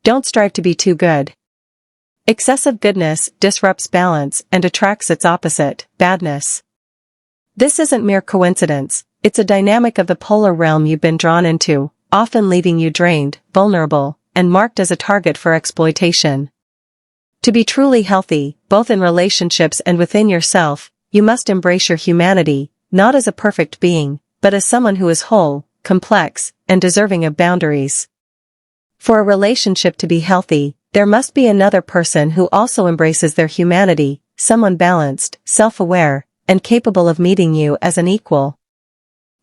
Don't strive to be too good. Excessive goodness disrupts balance and attracts its opposite, badness. This isn't mere coincidence, it's a dynamic of the polar realm you've been drawn into, often leaving you drained, vulnerable, and marked as a target for exploitation. To be truly healthy, both in relationships and within yourself, you must embrace your humanity, not as a perfect being, but as someone who is whole, complex, and deserving of boundaries. For a relationship to be healthy, there must be another person who also embraces their humanity, someone balanced, self-aware, and capable of meeting you as an equal.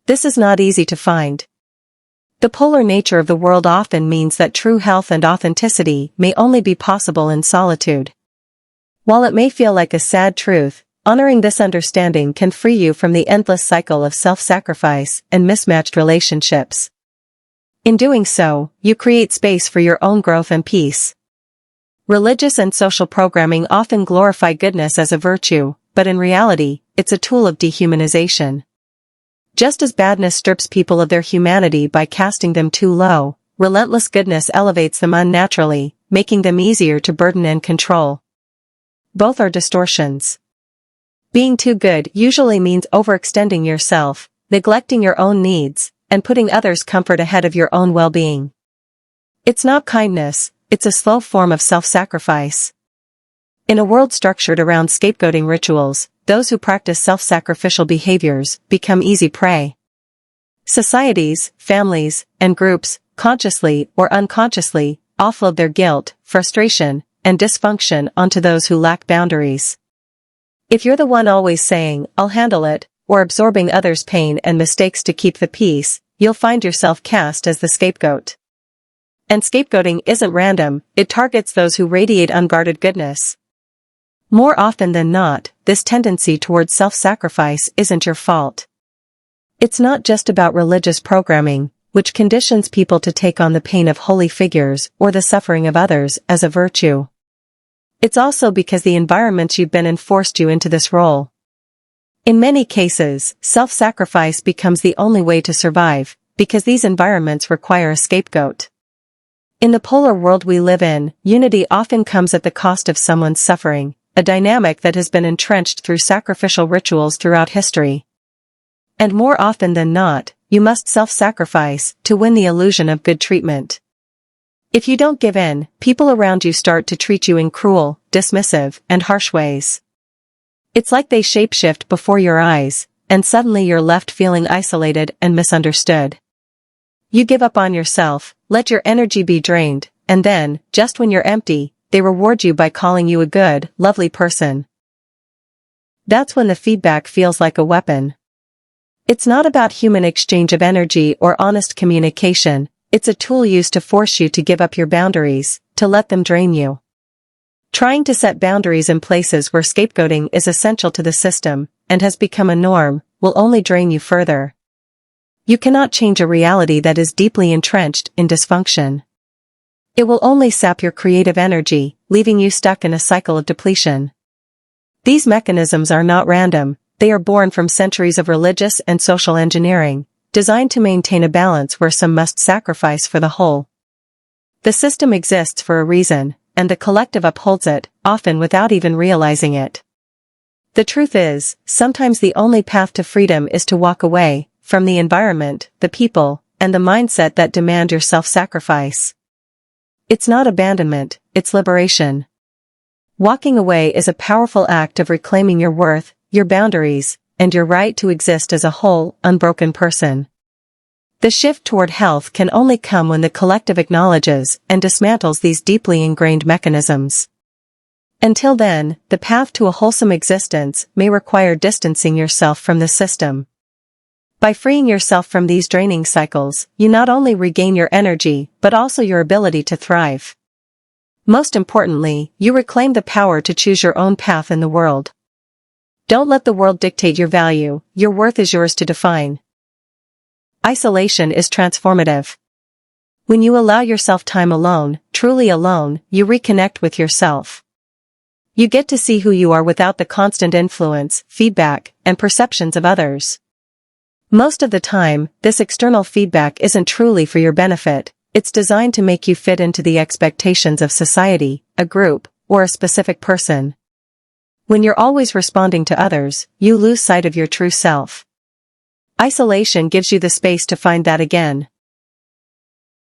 This is not easy to find. The polar nature of the world often means that true health and authenticity may only be possible in solitude. While it may feel like a sad truth, honoring this understanding can free you from the endless cycle of self-sacrifice and mismatched relationships. In doing so, you create space for your own growth and peace. Religious and social programming often glorify goodness as a virtue, but in reality, it's a tool of dehumanization. Just as badness strips people of their humanity by casting them too low, relentless goodness elevates them unnaturally, making them easier to burden and control. Both are distortions. Being too good usually means overextending yourself, neglecting your own needs, and putting others' comfort ahead of your own well-being. It's not kindness, it's a slow form of self-sacrifice. In a world structured around scapegoating rituals, those who practice self-sacrificial behaviors become easy prey. Societies, families, and groups, consciously or unconsciously, offload their guilt, frustration, and dysfunction onto those who lack boundaries. If you're the one always saying, "I'll handle it," or absorbing others' pain and mistakes to keep the peace, you'll find yourself cast as the scapegoat. And scapegoating isn't random, it targets those who radiate unguarded goodness. More often than not, this tendency towards self-sacrifice isn't your fault. It's not just about religious programming, which conditions people to take on the pain of holy figures or the suffering of others as a virtue. It's also because the environments you've been in forced you into this role. In many cases, self-sacrifice becomes the only way to survive, because these environments require a scapegoat. In the polar world we live in, unity often comes at the cost of someone's suffering, a dynamic that has been entrenched through sacrificial rituals throughout history. And more often than not, you must self-sacrifice to win the illusion of good treatment. If you don't give in, people around you start to treat you in cruel, dismissive, and harsh ways. It's like they shapeshift before your eyes, and suddenly you're left feeling isolated and misunderstood. You give up on yourself, let your energy be drained, and then, just when you're empty, they reward you by calling you a good, lovely person. That's when the feedback feels like a weapon. It's not about human exchange of energy or honest communication, it's a tool used to force you to give up your boundaries, to let them drain you. Trying to set boundaries in places where scapegoating is essential to the system, and has become a norm, will only drain you further. You cannot change a reality that is deeply entrenched in dysfunction. It will only sap your creative energy, leaving you stuck in a cycle of depletion. These mechanisms are not random, they are born from centuries of religious and social engineering, designed to maintain a balance where some must sacrifice for the whole. The system exists for a reason, and the collective upholds it, often without even realizing it. The truth is, sometimes the only path to freedom is to walk away from the environment, the people, and the mindset that demand your self-sacrifice. It's not abandonment, it's liberation. Walking away is a powerful act of reclaiming your worth, your boundaries, and your right to exist as a whole, unbroken person. The shift toward health can only come when the collective acknowledges and dismantles these deeply ingrained mechanisms. Until then, the path to a wholesome existence may require distancing yourself from the system. By freeing yourself from these draining cycles, you not only regain your energy, but also your ability to thrive. Most importantly, you reclaim the power to choose your own path in the world. Don't let the world dictate your value, your worth is yours to define. Isolation is transformative. When you allow yourself time alone, truly alone, you reconnect with yourself. You get to see who you are without the constant influence, feedback, and perceptions of others. Most of the time, this external feedback isn't truly for your benefit, It's designed to make you fit into the expectations of society, a group, or a specific person. When you're always responding to others, you lose sight of your true self. Isolation gives you the space to find that again.